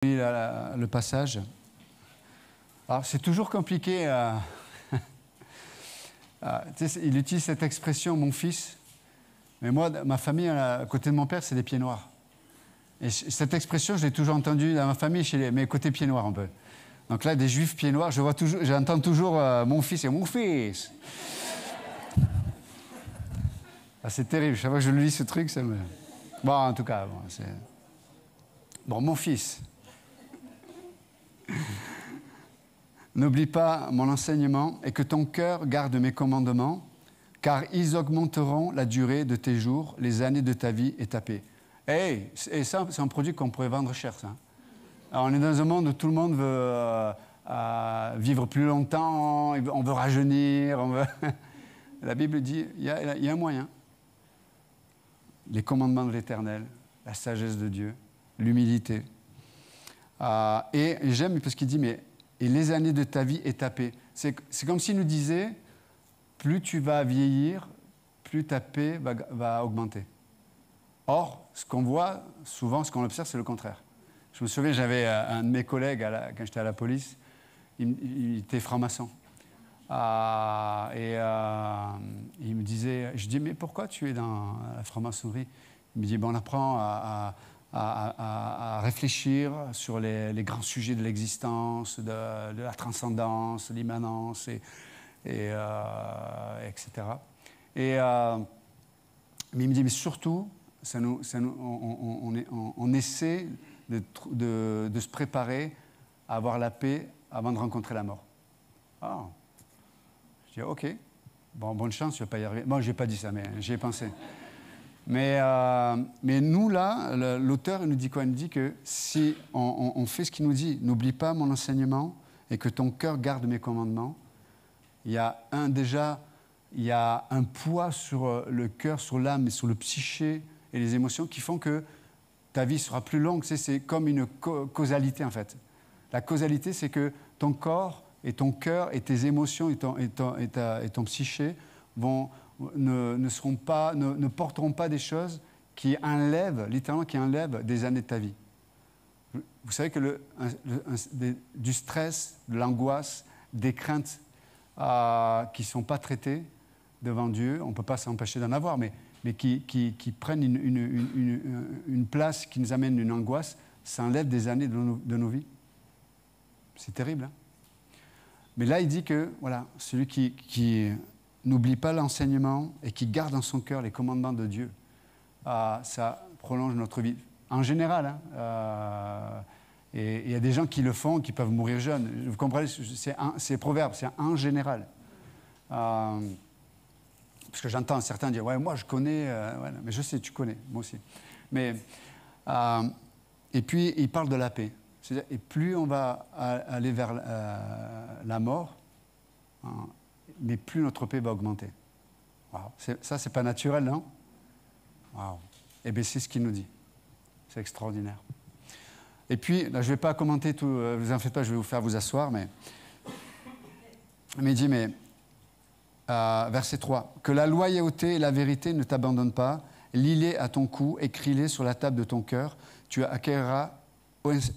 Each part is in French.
Le passage. Alors, c'est toujours compliqué. Il utilise cette expression, mon fils. Mais moi, ma famille, à côté de mon père, c'est des pieds noirs. Et cette expression, je l'ai toujours entendue dans ma famille, chez mes côtés pieds noirs un peu. Donc là, des juifs pieds noirs, j'entends toujours mon fils et mon fils. C'est terrible. Chaque fois que je lis ce truc, ça me. Bon, en tout cas, c'est. Bon, mon fils. N'oublie pas mon enseignement et que ton cœur garde mes commandements, car ils augmenteront la durée de tes jours, les années de ta vie et ta paix. Et ça, c'est un produit qu'on pourrait vendre cher, ça. Alors, on est dans un monde où tout le monde veut vivre plus longtemps, on veut rajeunir, La Bible dit, il y a un moyen. Les commandements de l'Éternel, la sagesse de Dieu, l'humilité. Et j'aime parce qu'il dit, mais et les années de ta vie et ta paix. C'est comme s'il nous disait, plus tu vas vieillir, plus ta paix va augmenter. Or, ce qu'on voit souvent, ce qu'on observe, c'est le contraire. Je me souviens, j'avais un de mes collègues, quand j'étais à la police, il était franc-maçon. Il me disait, je dis, mais pourquoi tu es dans la franc-maçonnerie? Il me dit, on apprend à réfléchir sur les grands sujets de l'existence, de la transcendance, l'immanence, etc. Mais il me dit, mais surtout, on essaie de se préparer à avoir la paix avant de rencontrer la mort. Ah. Je dis, OK, bon, bonne chance, je ne vais pas y arriver. Bon, je n'ai pas dit ça, mais j'y ai pensé. Mais nous, là, l'auteur, il nous dit quoi? Il nous dit que si on fait ce qu'il nous dit, n'oublie pas mon enseignement et que ton cœur garde mes commandements, il y a un poids sur le cœur, sur l'âme et sur le psyché et les émotions qui font que ta vie sera plus longue. C'est comme une causalité, en fait. La causalité, c'est que ton corps et ton cœur et tes émotions et ton psyché ne porteront pas des choses qui enlèvent, littéralement, qui enlèvent des années de ta vie. Vous savez que du stress, de l'angoisse, des craintes qui ne sont pas traitées devant Dieu, on ne peut pas s'empêcher d'en avoir, mais qui prennent une place, qui nous amène une angoisse, ça enlève des années de nos vies. C'est terrible, hein? Mais là, il dit que, voilà, celui qui n'oublie pas l'enseignement et qui garde dans son cœur les commandements de Dieu, ça prolonge notre vie. En général, hein, et il y a des gens qui le font, qui peuvent mourir jeunes. Vous comprenez, c'est proverbe, c'est en général. Parce que j'entends certains dire, ouais, moi je connais, ouais, mais je sais, tu connais, moi aussi. Mais, et puis, il parle de la paix. C'est-à-dire, et plus on va aller vers la mort, hein, mais plus notre paix va augmenter. Wow. Ça, c'est pas naturel, non? Wow. Eh bien, c'est ce qu'il nous dit. C'est extraordinaire. Et puis, là, je ne vais pas commenter tout, vous en faites pas, je vais vous faire vous asseoir, mais il dit, verset 3, « Que la loyauté et la vérité ne t'abandonnent pas, lis-les à ton cou, écris-les sur la table de ton cœur, tu acquériras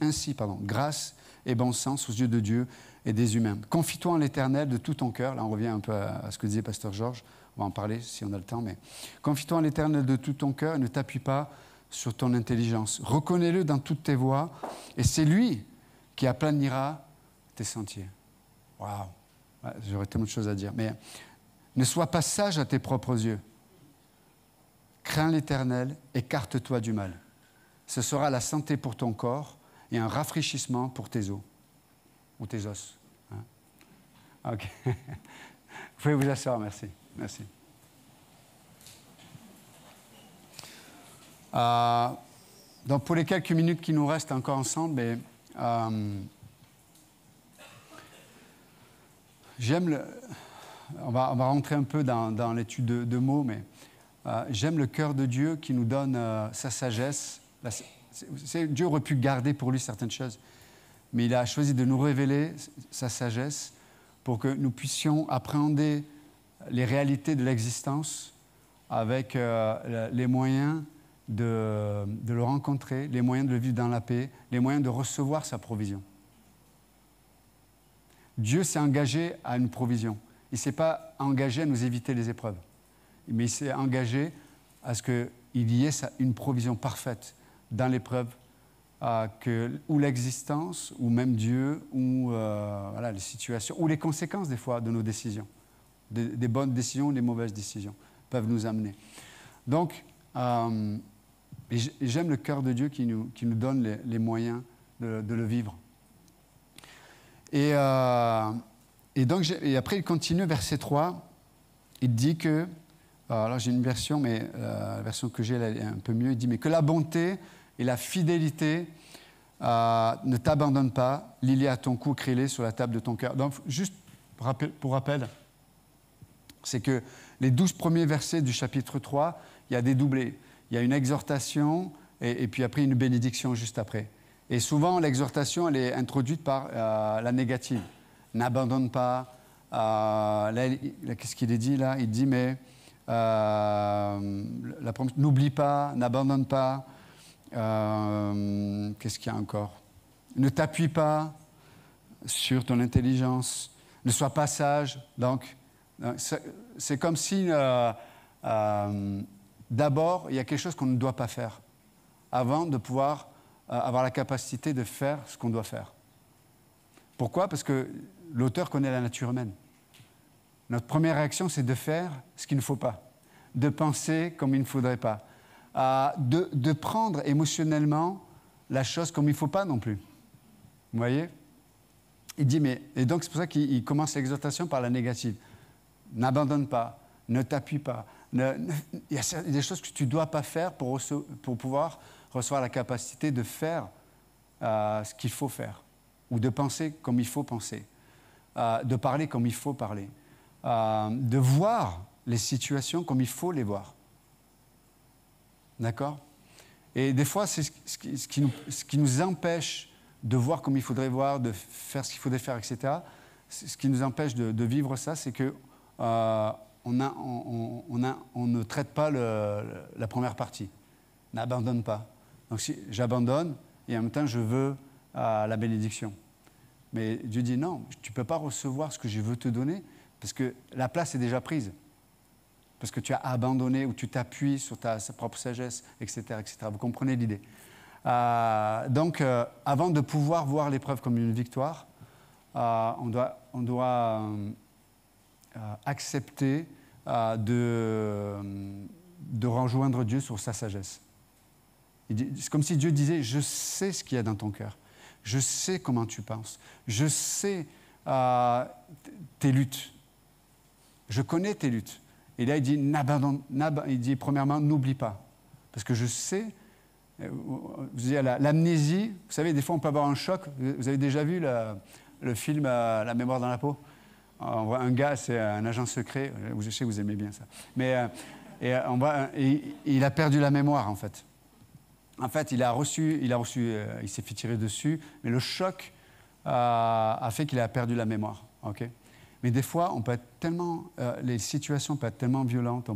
ainsi, grâce et bon sens aux yeux de Dieu et des humains. Confie-toi en l'Éternel de tout ton cœur. » Là, on revient un peu à ce que disait Pasteur Georges. On va en parler si on a le temps. Mais confie-toi en l'Éternel de tout ton cœur et ne t'appuie pas sur ton intelligence. Reconnais-le dans toutes tes voies et c'est lui qui aplanira tes sentiers. Waouh! Ouais, j'aurais tellement de choses à dire. Mais ne sois pas sage à tes propres yeux. Crains l'Éternel, écarte-toi du mal. Ce sera la santé pour ton corps et un rafraîchissement pour tes os ou tes os. Hein? OK. Vous pouvez vous asseoir, merci. Merci. Donc pour les quelques minutes qui nous restent encore ensemble, on va rentrer un peu dans l'étude de mots, mais j'aime le cœur de Dieu qui nous donne sa sagesse. Dieu aurait pu garder pour lui certaines choses, mais il a choisi de nous révéler sa sagesse pour que nous puissions appréhender les réalités de l'existence avec les moyens de le rencontrer, les moyens de le vivre dans la paix, les moyens de recevoir sa provision. Dieu s'est engagé à une provision. Il ne s'est pas engagé à nous éviter les épreuves, mais il s'est engagé à ce qu'il y ait une provision parfaite dans l'épreuve, ou l'existence, ou même Dieu, ou les situations, ou les conséquences des fois de nos décisions, des bonnes décisions ou des mauvaises décisions peuvent nous amener. Donc, et j'aime le cœur de Dieu qui nous donne les moyens de le vivre. Et après, il continue, verset 3, il dit que, alors j'ai une version, mais la version que j'ai, elle est un peu mieux, il dit, mais que la bonté et la fidélité ne t'abandonnent pas, liés à ton cou, écris-les sur la table de ton cœur. Donc, juste pour rappel, c'est que les 12 premiers versets du chapitre 3, il y a des doublés. Il y a une exhortation et puis après une bénédiction juste après. Et souvent, l'exhortation, elle est introduite par la négative. N'abandonne pas. Qu'est-ce qu'il est dit là? Il dit, mais n'oublie pas, n'abandonne pas. Qu'est-ce qu'il y a encore? Ne t'appuie pas sur ton intelligence. Ne sois pas sage. Donc, c'est comme si, d'abord, il y a quelque chose qu'on ne doit pas faire avant de pouvoir avoir la capacité de faire ce qu'on doit faire. Pourquoi? Parce que l'auteur connaît la nature humaine. Notre première réaction, c'est de faire ce qu'il ne faut pas, de penser comme il ne faudrait pas, de prendre émotionnellement la chose comme il ne faut pas non plus. Vous voyez? Il dit, et donc c'est pour ça qu'il commence l'exhortation par la négative. N'abandonne pas, ne t'appuie pas. Il y a des choses que tu ne dois pas faire pour pouvoir recevoir la capacité de faire ce qu'il faut faire, ou de penser comme il faut penser, de parler comme il faut parler, de voir les situations comme il faut les voir. D'accord? Et des fois, c'est ce qui nous empêche de voir comme il faudrait voir, de faire ce qu'il faudrait faire, etc. Ce qui nous empêche de vivre ça, c'est que on ne traite pas la première partie. N'abandonne pas. Donc si j'abandonne, et en même temps je veux la bénédiction. Mais Dieu dit non, tu ne peux pas recevoir ce que je veux te donner parce que la place est déjà prise. Parce que tu as abandonné ou tu t'appuies sur sa propre sagesse, etc., etc. Vous comprenez l'idée. Donc, avant de pouvoir voir l'épreuve comme une victoire, on doit accepter de rejoindre Dieu sur sa sagesse. C'est comme si Dieu disait, je sais ce qu'il y a dans ton cœur, je sais comment tu penses, je sais tes luttes, je connais tes luttes. Et là, il dit premièrement, n'oublie pas, parce que je sais, vous avez l'amnésie, vous savez, des fois on peut avoir un choc, vous avez déjà vu le film La mémoire dans la peau? On voit un gars, c'est un agent secret, je sais que vous aimez bien ça, mais il a perdu la mémoire en fait. En fait, il s'est fait tirer dessus, mais le choc a fait qu'il a perdu la mémoire. Okay? Mais des fois, les situations peuvent être tellement violentes,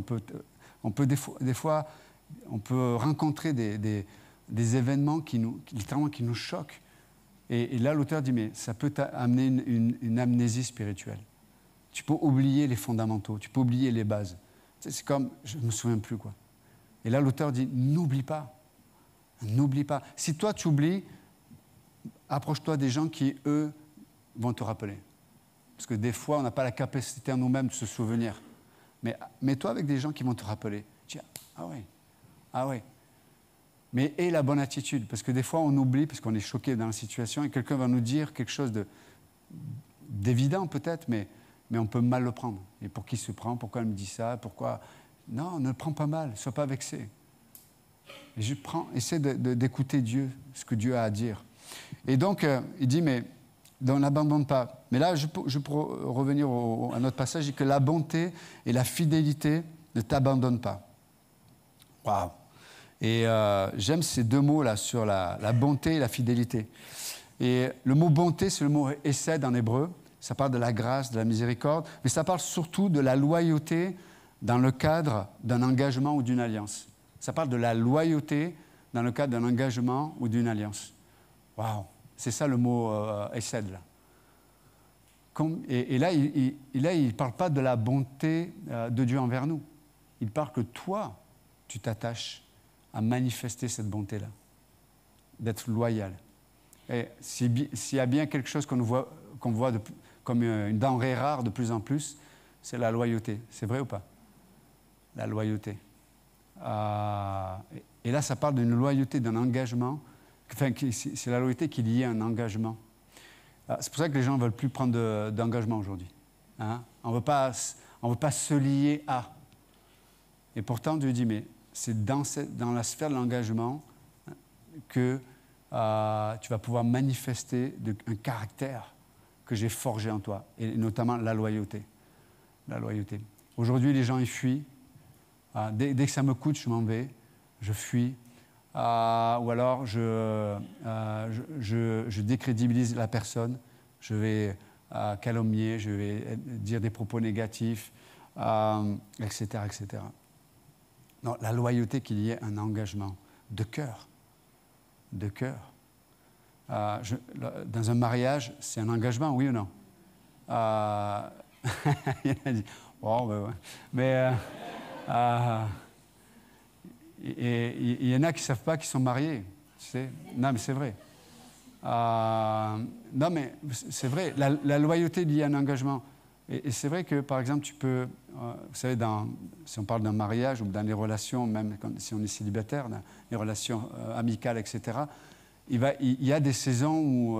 des fois, on peut rencontrer des événements qui nous choquent. Et là, l'auteur dit, mais ça peut amener une amnésie spirituelle. Tu peux oublier les fondamentaux, tu peux oublier les bases. C'est comme, je ne me souviens plus, quoi. Et là, l'auteur dit, n'oublie pas. N'oublie pas. Si toi, tu oublies, approche-toi des gens qui, eux, vont te rappeler. Parce que des fois, on n'a pas la capacité en nous-mêmes de se souvenir. Mais mets-toi avec des gens qui vont te rappeler. Tu dis, ah oui. Mais aie la bonne attitude. Parce que des fois, on oublie, parce qu'on est choqué dans la situation, et quelqu'un va nous dire quelque chose d'évident peut-être, mais on peut mal le prendre. Et pour qui se prend? Pourquoi elle me dit ça? Pourquoi? Non, ne le prends pas mal, ne sois pas vexé. Et essaie d'écouter Dieu, ce que Dieu a à dire. Et donc, il dit, mais n'abandonne pas. Mais là, je pourrais revenir à notre passage, il dit que la bonté et la fidélité ne t'abandonnent pas. Waouh! Et j'aime ces deux mots-là sur la bonté et la fidélité. Et le mot bonté, c'est le mot hesed en hébreu. Ça parle de la grâce, de la miséricorde, mais ça parle surtout de la loyauté dans le cadre d'un engagement ou d'une alliance. Ça parle de la loyauté dans le cadre d'un engagement ou d'une alliance. Waouh! C'est ça le mot Hesed, là. Et là, il ne parle pas de la bonté de Dieu envers nous. Il parle que toi, tu t'attaches à manifester cette bonté-là, d'être loyal. Et s'il y a bien quelque chose qu'on voit comme une denrée rare de plus en plus, c'est la loyauté. C'est vrai ou pas? La loyauté. Et là, ça parle d'une loyauté, d'un engagement. Enfin, c'est la loyauté qui est liée à un engagement. C'est pour ça que les gens ne veulent plus prendre d'engagement aujourd'hui. Hein? On ne veut pas se lier à. Et pourtant, Dieu dit, mais c'est dans la sphère de l'engagement que tu vas pouvoir manifester un caractère que j'ai forgé en toi, et notamment la loyauté. La loyauté. Aujourd'hui, les gens, ils fuient. Dès que ça me coûte, je m'en vais, je fuis. Ou alors, je décrédibilise la personne, je vais calomnier, je vais dire des propos négatifs, etc., etc. Non, la loyauté qu'il y ait un engagement de cœur. De cœur. Dans un mariage, c'est un engagement, oui ou non? Il y en a dit, oh, ben ouais. Mais il y en a qui ne savent pas qu'ils sont mariés. Tu sais? Non, mais c'est vrai. Non, mais c'est vrai. La loyauté liée à un engagement. Et c'est vrai que, par exemple, tu peux... vous savez, si on parle d'un mariage ou dans les relations, même si on est célibataire, dans les relations amicales, etc., il y a des saisons où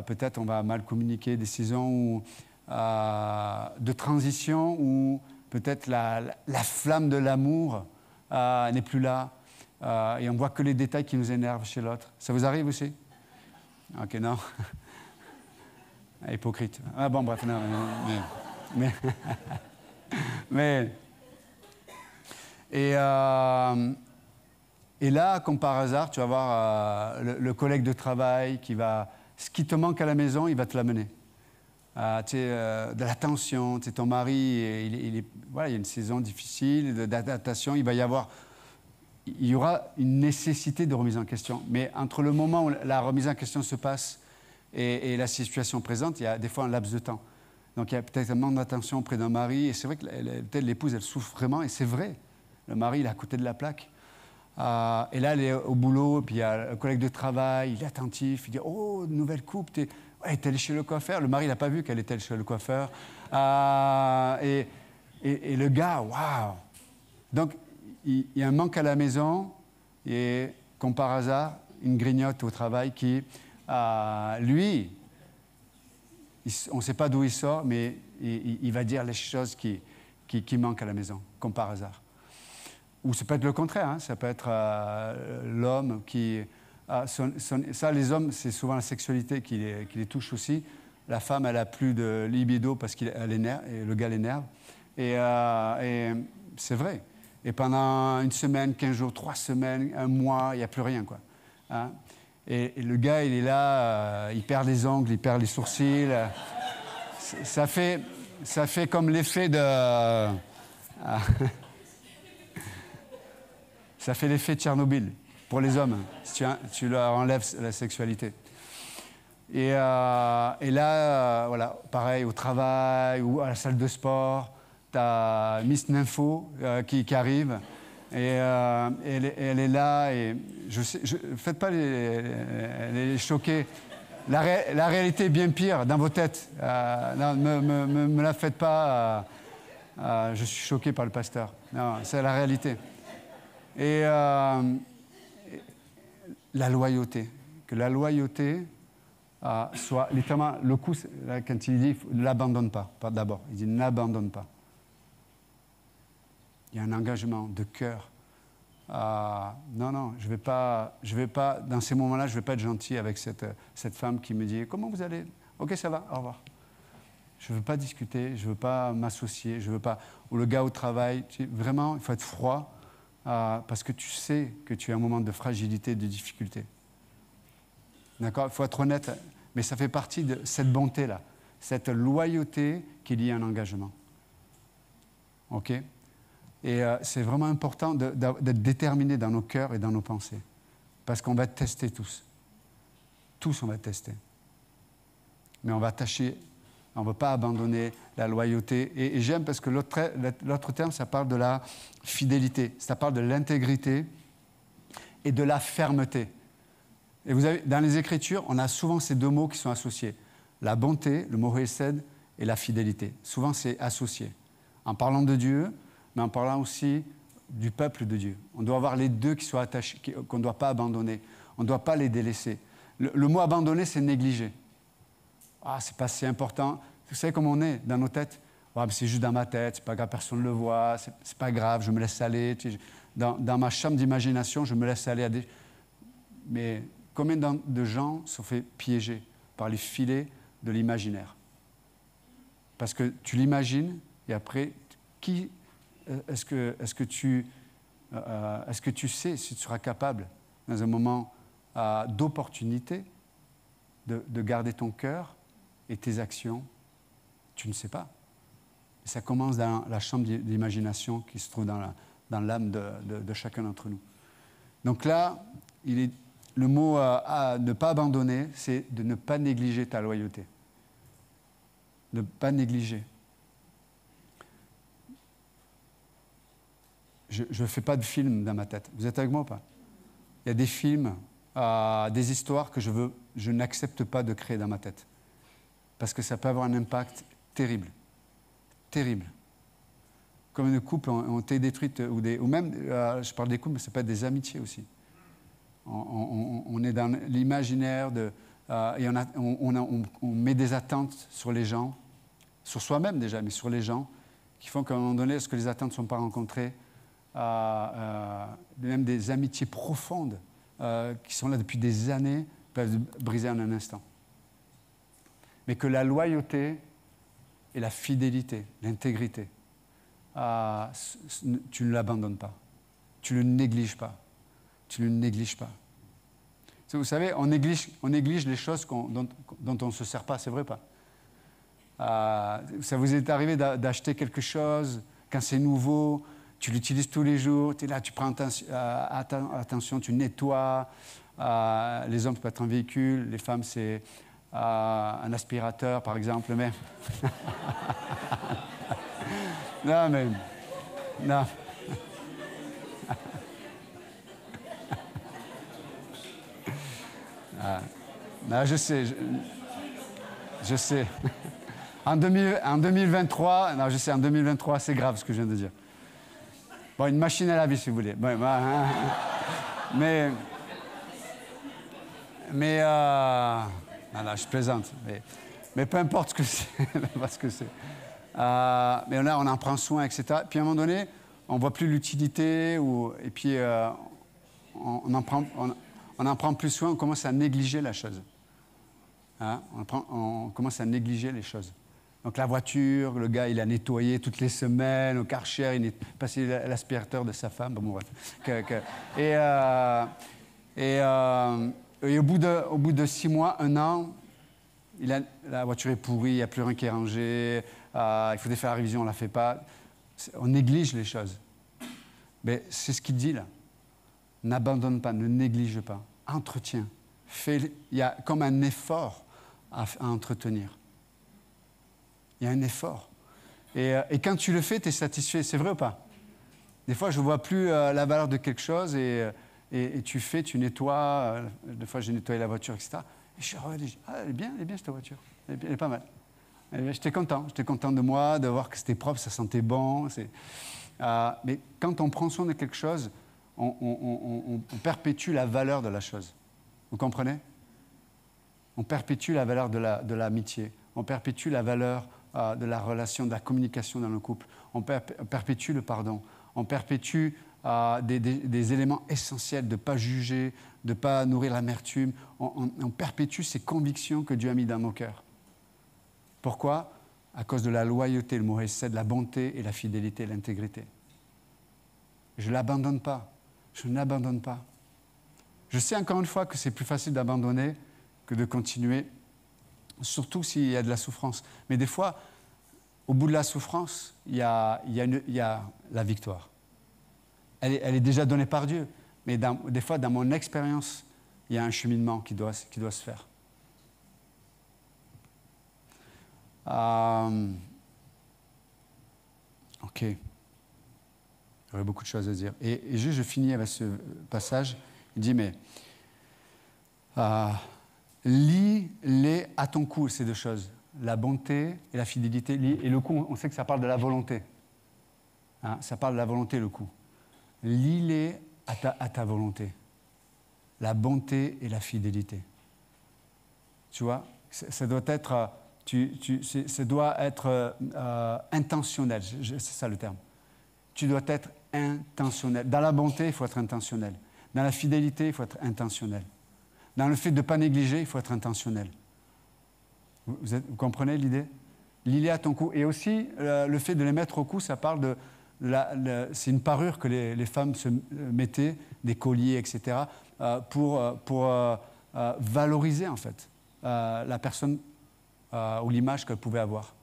peut-être on va mal communiquer, des saisons de transition où peut-être la flamme de l'amour n'est plus là. Et on ne voit que les détails qui nous énervent chez l'autre. Ça vous arrive aussi? Ok, non. Hypocrite. Ah bon, bref, non, mais et là, comme par hasard, tu vas voir le collègue de travail ce qui te manque à la maison, il va te l'amener. De la tension, ton mari, voilà, il y a une saison difficile d'adaptation, il y aura une nécessité de remise en question. Mais entre le moment où la remise en question se passe et la situation présente, il y a des fois un laps de temps. Donc il y a peut-être un manque d'attention auprès d'un mari, et c'est vrai que peut-être l'épouse, elle souffre vraiment, et c'est vrai. Le mari, il est à côté de la plaque. Et là, elle est au boulot, puis il y a un collègue de travail, il est attentif, il dit « Oh, nouvelle coupe, t'es allée chez le coiffeur ?» Le mari, il n'a pas vu qu'elle était allée chez le coiffeur. Et le gars, waouh! Donc, il y a un manque à la maison, et comme par hasard, une grignote au travail qui, lui, on ne sait pas d'où il sort, mais il va dire les choses qui manquent à la maison, comme par hasard. Ou ça peut être le contraire, hein, ça peut être l'homme qui... ça, les hommes, c'est souvent la sexualité qui les touche aussi. La femme, elle n'a plus de libido parce qu'elle énerve, et le gars l'énerve. Et c'est vrai. Et pendant une semaine, 15 jours, 3 semaines, un mois, il n'y a plus rien, quoi. Hein? Et le gars, il est là, il perd les ongles, il perd les sourcils. Ça fait comme l'effet de... Ça fait l'effet de Tchernobyl pour les hommes, si tu leur enlèves la sexualité. Et là, voilà, pareil, au travail ou à la salle de sport, tu as Miss Nympho qui arrive, et elle est là, et faites pas les choquer. La réalité est bien pire dans vos têtes. Non, me la faites pas. Je suis choqué par le pasteur. Non, c'est la réalité. Et la loyauté. Que la loyauté soit littéralement le coup, quand il dit ne l'abandonne pas d'abord. Il dit n'abandonne pas. Il y a un engagement de cœur. Non, je vais pas, dans ces moments-là, je ne vais pas être gentil avec cette femme qui me dit « Comment vous allez ?»« Ok, ça va, au revoir. » Je ne veux pas discuter, je ne veux pas m'associer, je veux pas... Ou le gars au travail, vraiment, il faut être froid parce que tu sais que tu as un moment de fragilité, de difficulté. D'accord? Il faut être honnête, mais ça fait partie de cette bonté-là, cette loyauté qui est liée à un engagement. OK? Et c'est vraiment important d'être déterminé dans nos cœurs et dans nos pensées. Parce qu'on va être testés tous. Tous, on va être testés. Mais on va tâcher, on ne va pas abandonner la loyauté. Et j'aime parce que l'autre terme, ça parle de la fidélité. Ça parle de l'intégrité et de la fermeté. Et vous avez, dans les Écritures, on a souvent ces deux mots qui sont associés. La bonté, le mot hesed, et la fidélité. Souvent, c'est associé. En parlant de Dieu, mais en parlant aussi du peuple de Dieu. On doit avoir les deux qui soient attachés, qu'on ne doit pas abandonner. On ne doit pas les délaisser. Le mot abandonner, c'est négliger. Ah, c'est pas si important. Vous savez comment on est dans nos têtes? Ah, c'est juste dans ma tête, c'est pas grave, personne ne le voit, c'est pas grave, je me laisse aller. Dans ma chambre d'imagination, je me laisse aller à des... Mais combien de gens sont fait piéger par les filets de l'imaginaire? Parce que tu l'imagines et après, est-ce que tu sais si tu seras capable, dans un moment d'opportunité, de garder ton cœur et tes actions? Tu ne sais pas. Et ça commence dans la chambre d'imagination qui se trouve dans l'âme de chacun d'entre nous. Donc là, le mot à ne pas abandonner, c'est de ne pas négliger ta loyauté. Ne pas négliger. Je ne fais pas de film dans ma tête. Vous êtes avec moi ou pas? Il y a des films, des histoires que je n'accepte pas de créer dans ma tête. Parce que ça peut avoir un impact terrible. Terrible. Comme une couple ont été détruites, ou même, je parle des couples, mais ça peut être des amitiés aussi. On est dans l'imaginaire et on met des attentes sur les gens, sur soi-même déjà, mais sur les gens, qui font qu'à un moment donné, lorsque les attentes ne sont pas rencontrées, même des amitiés profondes qui sont là depuis des années peuvent briser en un instant. Mais que la loyauté et la fidélité, l'intégrité, tu ne l'abandonnes pas. Tu ne le négliges pas. Tu ne le négliges pas. Vous savez, on néglige les choses dont on ne se sert pas, c'est vrai pas? Ça vous est arrivé d'acheter quelque chose, quand c'est nouveau, tu l'utilises tous les jours, tu es là, tu prends attention, tu nettoies. Les hommes, ça peut être un véhicule, les femmes, c'est un aspirateur, par exemple. Mais... non, mais... Non. Non, je sais. Je sais. En 2023, non, je sais, en 2023, c'est grave ce que je viens de dire. Bon, une machine à laver, si vous voulez. Bon, mais voilà, je plaisante. Mais peu importe ce que c'est, pas ce que c'est. Mais là, on en prend soin, etc. Puis à un moment donné, on ne voit plus l'utilité, et puis on en prend plus soin, on commence à négliger la chose. Hein? On commence à négliger les choses. Donc la voiture, le gars, il a nettoyé toutes les semaines, au Karcher, il a passé l'aspirateur de sa femme. Bon, bref. Et au bout de 6 mois, 1 an, la voiture est pourrie, il n'y a plus rien qui est rangé, il faut faire la révision, on ne la fait pas. On néglige les choses. Mais c'est ce qu'il dit là. N'abandonne pas, ne néglige pas. Entretiens. Il y a comme un effort à entretenir. Il y a un effort. Et quand tu le fais, tu es satisfait. C'est vrai ou pas? Des fois, je ne vois plus la valeur de quelque chose et tu nettoies. Des fois, j'ai nettoyé la voiture, etc. Et je suis heureux, elle est bien cette voiture. Elle est pas mal. J'étais content de moi, de voir que c'était propre, ça sentait bon. Mais quand on prend soin de quelque chose, on perpétue la valeur de la chose. Vous comprenez? On perpétue la valeur de l'amitié. On perpétue la valeur de la relation, de la communication dans le couple. On perpétue le pardon. On perpétue des éléments essentiels de ne pas juger, de ne pas nourrir l'amertume. On perpétue ces convictions que Dieu a mises dans nos cœurs. Pourquoi? À cause de la loyauté, le mot hesed, de la bonté et la fidélité, l'intégrité. Je ne l'abandonne pas. Je n'abandonne pas. Je sais encore une fois que c'est plus facile d'abandonner que de continuer, surtout s'il y a de la souffrance. Mais des fois, au bout de la souffrance, il y a la victoire. elle est déjà donnée par Dieu. Mais des fois, dans mon expérience, il y a un cheminement qui doit se faire. Ok. Il y aurait beaucoup de choses à dire. Et juste, je finis avec ce passage. Il dit, mais lie-les à ton cou, ces deux choses. La bonté et la fidélité. Et le cou, on sait que ça parle de la volonté. Hein, ça parle de la volonté, le cou. Lie-les à ta volonté. La bonté et la fidélité. Tu vois, ça doit être, ça doit être intentionnel. C'est ça le terme. Tu dois être intentionnel. Dans la bonté, il faut être intentionnel. Dans la fidélité, il faut être intentionnel. Dans le fait de ne pas négliger, il faut être intentionnel. Vous comprenez l'idée? Lie-les à ton cou. Et aussi, le fait de les mettre au cou, ça parle de... c'est une parure que les femmes se mettaient, des colliers, etc., pour valoriser, en fait, la personne ou l'image qu'elle pouvait avoir.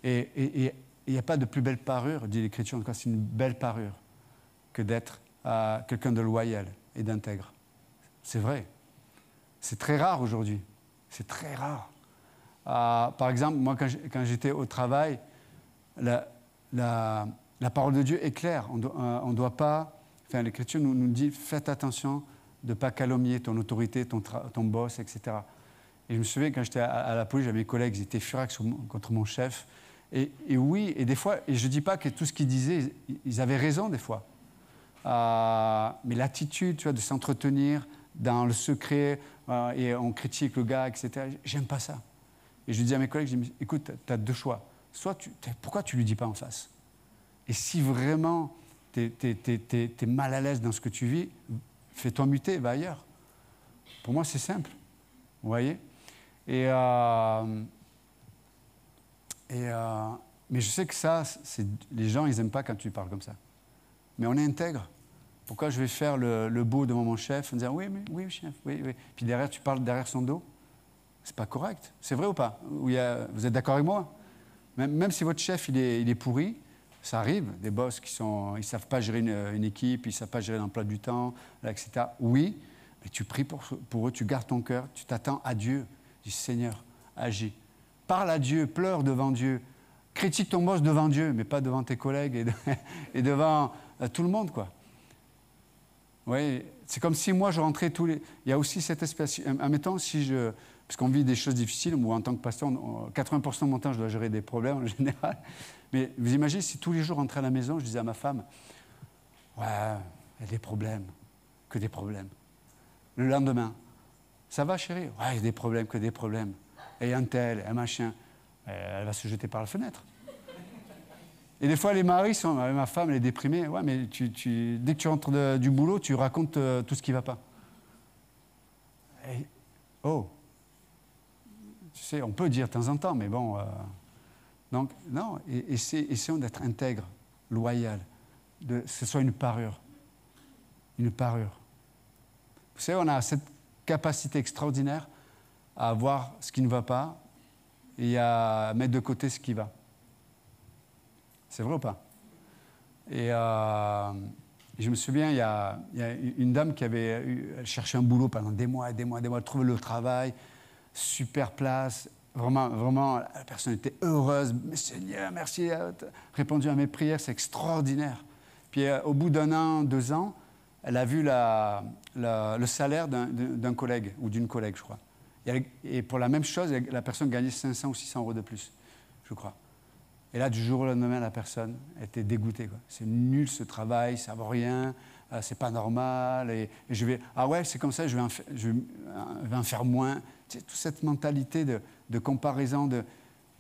Et il n'y a pas de plus belle parure, dit l'Écriture, en tout cas, c'est une belle parure que d'être quelqu'un de loyal et d'intègre. C'est vrai. C'est très rare aujourd'hui. C'est très rare. Par exemple, moi, quand j'étais au travail, la parole de Dieu est claire. On doit pas... Enfin, l'Écriture nous dit, faites attention de ne pas calomnier ton autorité, ton boss, etc. Et je me souviens, quand j'étais à la police, j'avais mes collègues, ils étaient furax contre mon chef. Et oui, et des fois, et je ne dis pas que tout ce qu'ils disaient, ils avaient raison des fois. Mais l'attitude, tu vois, de s'entretenir dans le secret, et on critique le gars, etc., j'aime pas ça. Et je dis à mes collègues, je dis, écoute, tu as deux choix. Soit pourquoi tu ne lui dis pas en face? Et si vraiment tu es mal à l'aise dans ce que tu vis, fais-toi muter, va ailleurs. Pour moi, c'est simple. Vous voyez? Mais je sais que ça, les gens, ils n'aiment pas quand tu parles comme ça. Mais on est intègre. Pourquoi je vais faire le beau devant mon chef en disant oui, chef, oui. Puis derrière, tu parles derrière son dos? C'est pas correct. C'est vrai ou pas? Vous êtes d'accord avec moi? Même si votre chef, il est pourri, ça arrive, des boss qui ne savent pas gérer une équipe, ils ne savent pas gérer l'emploi du temps, etc. Oui, mais tu pries pour eux, tu gardes ton cœur, tu t'attends à Dieu. Tu dis, Seigneur, agis. Parle à Dieu, pleure devant Dieu. Critique ton boss devant Dieu, mais pas devant tes collègues et devant tout le monde, quoi. Oui, c'est comme si moi, je rentrais tous les... Il y a aussi cette espèce... Admettons, parce qu'on vit des choses difficiles, moi, en tant que pasteur, 80% de mon temps, je dois gérer des problèmes en général. Mais vous imaginez, si tous les jours, je rentrais à la maison, je disais à ma femme, ouais, il y a des problèmes, que des problèmes. Le lendemain, ça va, chérie? Ouais, il y a des problèmes, que des problèmes. Et un tel, un machin. Elle va se jeter par la fenêtre. Et des fois, les maris sont... Ma femme, elle est déprimée. Ouais, mais dès que tu rentres du boulot, tu racontes tout ce qui ne va pas. Oh! Tu sais, on peut dire de temps en temps, mais bon... Donc, non, essayons d'être intègres, loyal, que ce soit une parure. Une parure. Vous savez, on a cette capacité extraordinaire à voir ce qui ne va pas et à mettre de côté ce qui va. C'est vrai ou pas? Et je me souviens, il y a une dame qui elle cherchait un boulot pendant des mois et des mois et des mois, elle trouvait le travail, super place, vraiment, la personne était heureuse. Mais Seigneur, merci, elle a répondu à mes prières, c'est extraordinaire. Puis au bout d'1 an, 2 ans, elle a vu le salaire d'un collègue ou d'une collègue, je crois. Et pour la même chose, la personne gagnait 500 ou 600 euros de plus, je crois. Et là, du jour au lendemain, la personne était dégoûtée, quoi. C'est nul ce travail, ça ne vaut rien, c'est pas normal. Et je vais, ah ouais, c'est comme ça, je vais en faire moins. Tu sais, toute cette mentalité de comparaison.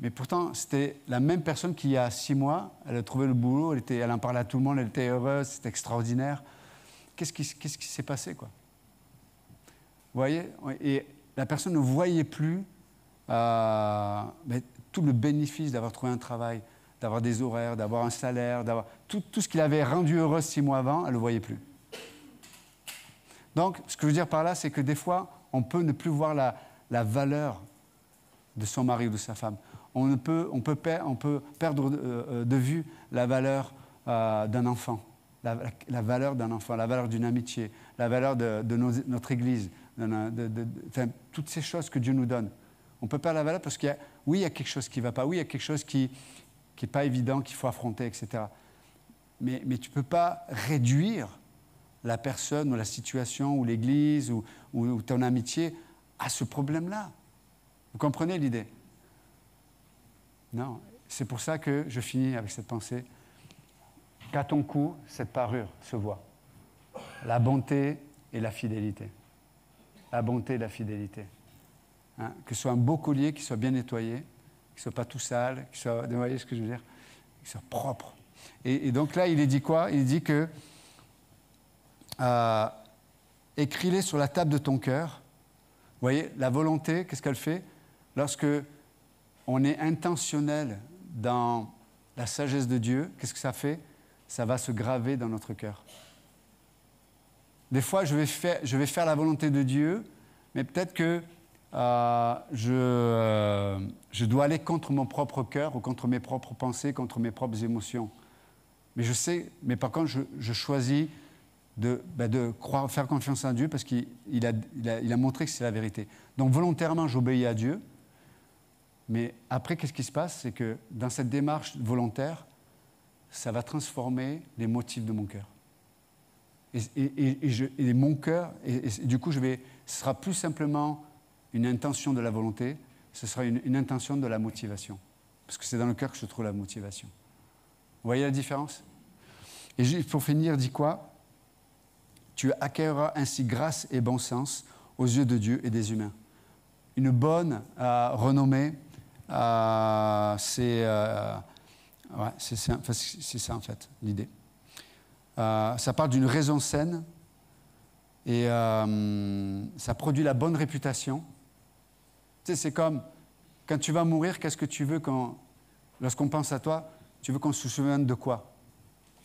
Mais pourtant, c'était la même personne qui, il y a 6 mois, elle a trouvé le boulot, elle en parlait à tout le monde, elle était heureuse, c'était extraordinaire. Qu'est-ce qui s'est passé, quoi? Vous voyez? Et la personne ne voyait plus tout le bénéfice d'avoir trouvé un travail, d'avoir des horaires, d'avoir un salaire, d'avoir tout ce qui l'avait rendue heureuse 6 mois avant, elle ne le voyait plus. Donc, ce que je veux dire par là, c'est que des fois, on peut ne plus voir la valeur de son mari ou de sa femme. On peut perdre de vue la valeur d'un enfant, la valeur d'un enfant, la valeur d'une amitié, la valeur de notre Église, enfin, toutes ces choses que Dieu nous donne. On ne peut pas la valeur parce qu'il y a, oui, il y a quelque chose qui ne va pas, oui, il y a quelque chose qui n'est pas évident, qu'il faut affronter, etc. Mais tu ne peux pas réduire la personne ou la situation ou l'Église ou ton amitié à ce problème-là. Vous comprenez l'idée? Non. C'est pour ça que je finis avec cette pensée. Qu'à ton cou, cette parure se voit. La bonté et la fidélité. La bonté et la fidélité. Hein? Que ce soit un beau collier, qui soit bien nettoyé, qui ne soit pas tout sale, qui soit, vous voyez ce que je veux dire? Qui soit propre. Et donc là, il est dit quoi? Il dit que écris-les sur la table de ton cœur. Vous voyez, la volonté, qu'est-ce qu'elle fait? Lorsque on est intentionnel dans la sagesse de Dieu, qu'est-ce que ça fait? Ça va se graver dans notre cœur. Des fois, je vais faire la volonté de Dieu, mais peut-être que je dois aller contre mon propre cœur ou contre mes propres pensées, contre mes propres émotions. Mais je sais, mais par contre, je choisis de faire confiance en Dieu parce qu'il a montré que c'est la vérité. Donc volontairement, j'obéis à Dieu. Mais après, qu'est-ce qui se passe? C'est que dans cette démarche volontaire, ça va transformer les motifs de mon cœur. Et mon cœur, et du coup, ce sera plus simplement une intention de la volonté, ce sera une intention de la motivation. Parce que c'est dans le cœur que je trouve la motivation. Vous voyez la différence? Et pour finir, il dit quoi? Tu acquerras ainsi grâce et bon sens aux yeux de Dieu et des humains. Une bonne renommée, c'est ça en fait, l'idée. Ça parle d'une raison saine et ça produit la bonne réputation. Tu sais, c'est comme quand tu vas mourir, qu'est-ce que tu veux lorsqu'on pense à toi? Tu veux qu'on se souvienne de quoi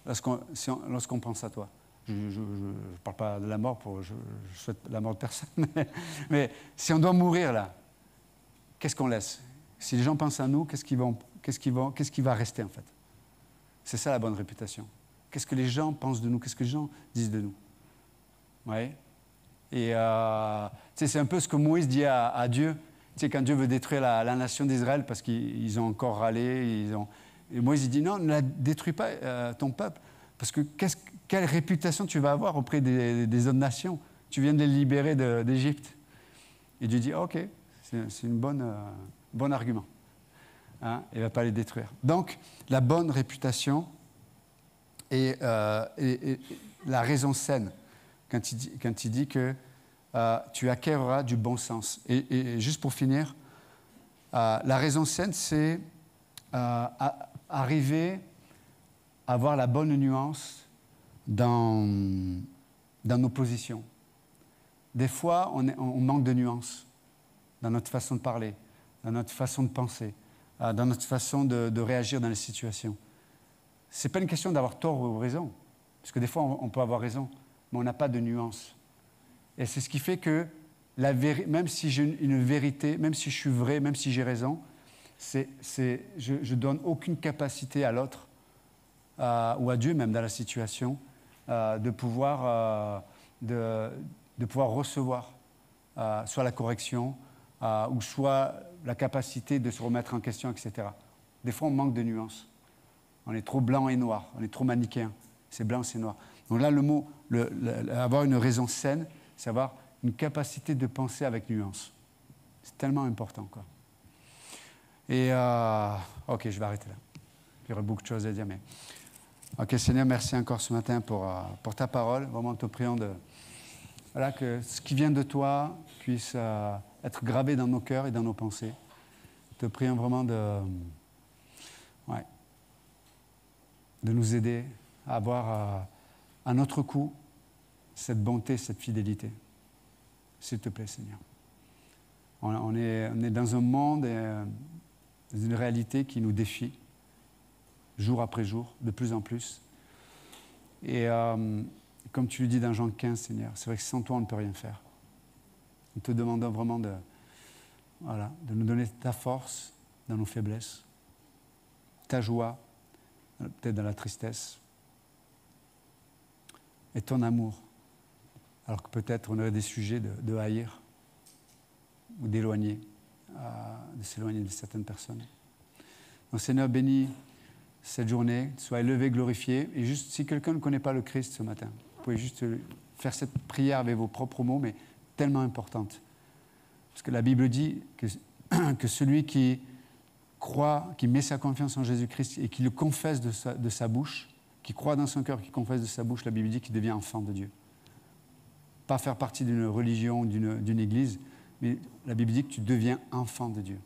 lorsqu'on pense à toi? Je ne parle pas de la mort, je souhaite la mort de personne, mais si on doit mourir là, qu'est-ce qu'on laisse? Si les gens pensent à nous, qu'est-ce qui va rester en fait? C'est ça la bonne réputation. Qu'est-ce que les gens pensent de nous? Qu'est-ce que les gens disent de nous? Ouais. Et c'est un peu ce que Moïse dit à Dieu. Tu sais, quand Dieu veut détruire la nation d'Israël parce qu'ils ont encore râlé, et Moïse il dit non, ne la détruis pas ton peuple, parce que quelle réputation tu vas avoir auprès des autres nations? Tu viens de les libérer d'Égypte. Et Dieu dit ok, c'est une bon argument. Hein, il ne va pas les détruire. Donc, la bonne réputation et la raison saine, quand il dit que tu acquerras du bon sens. Et juste pour finir, la raison saine, c'est arriver à avoir la bonne nuance dans nos positions. Des fois, on manque de nuance dans notre façon de parler, dans notre façon de penser, dans notre façon de réagir dans les situations. Ce n'est pas une question d'avoir tort ou raison, parce que des fois, on peut avoir raison, mais on n'a pas de nuance. Et c'est ce qui fait que, même si j'ai une vérité, même si je suis vrai, même si j'ai raison, je ne donne aucune capacité à l'autre, ou à Dieu même dans la situation, de pouvoir recevoir soit la correction, ou soit la capacité de se remettre en question, etc. Des fois, on manque de nuances. On est trop blanc et noir, on est trop manichéen. C'est blanc, c'est noir. Donc là, le mot, avoir une raison saine, c'est avoir une capacité de penser avec nuance. C'est tellement important, quoi. Et, ok, je vais arrêter là. Il y aurait beaucoup de choses à dire, mais... Ok, Seigneur, merci encore ce matin pour ta parole. Vraiment, te prions que ce qui vient de toi puisse être gravé dans nos cœurs et dans nos pensées. Te prions vraiment de nous aider à avoir à notre coup cette bonté, cette fidélité. S'il te plaît, Seigneur. On est dans un monde, dans une réalité qui nous défie, jour après jour, de plus en plus. Et comme tu le dis dans Jean 15, Seigneur, c'est vrai que sans toi, on ne peut rien faire. Nous te demandons vraiment de nous donner ta force dans nos faiblesses, ta joie, peut-être dans la tristesse. et ton amour. Alors que peut-être on aurait des sujets de haïr ou d'éloigner, de s'éloigner de certaines personnes. Donc Seigneur, bénis cette journée, sois élevé, glorifié. Et juste, si quelqu'un ne connaît pas le Christ ce matin, vous pouvez juste faire cette prière avec vos propres mots, mais tellement importante. Parce que la Bible dit que celui qui croit, qui met sa confiance en Jésus-Christ et qui le confesse de sa bouche, qui croit dans son cœur, qui confesse de sa bouche, la Bible dit qu'il devient enfant de Dieu. Pas faire partie d'une religion, d'une église, mais la Bible dit que tu deviens enfant de Dieu.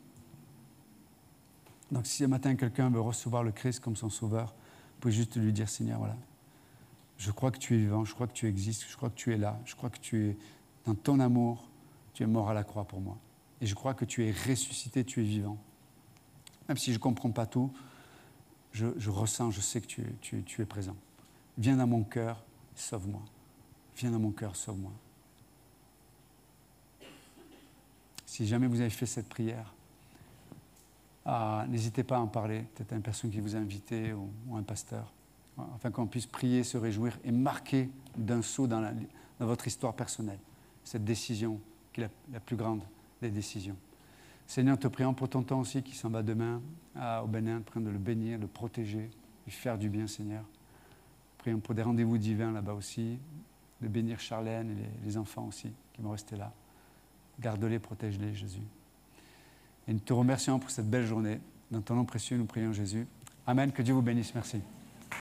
Donc si ce matin quelqu'un veut recevoir le Christ comme son sauveur, vous pouvez juste lui dire, Seigneur, voilà, je crois que tu es vivant, je crois que tu existes, je crois que tu es là, je crois que tu es dans ton amour, tu es mort à la croix pour moi. Et je crois que tu es ressuscité, tu es vivant. Même si je ne comprends pas tout, je ressens, je sais que tu es présent. Viens dans mon cœur, sauve-moi. Viens dans mon cœur, sauve-moi. Si jamais vous avez fait cette prière, n'hésitez pas à en parler, peut-être à une personne qui vous a invité ou un pasteur, afin qu'on puisse prier, se réjouir et marquer d'un saut dans votre histoire personnelle cette décision qui est la plus grande des décisions. Seigneur, te prions pour ton temps aussi qui s'en va demain au Bénin, prions de le bénir, de le protéger, de faire du bien, Seigneur. Prions pour des rendez-vous divins là-bas aussi, de bénir Charlène et les enfants aussi qui vont rester là. Garde-les, protège-les, Jésus. Et nous te remercions pour cette belle journée. Dans ton nom précieux, nous prions Jésus. Amen, que Dieu vous bénisse. Merci.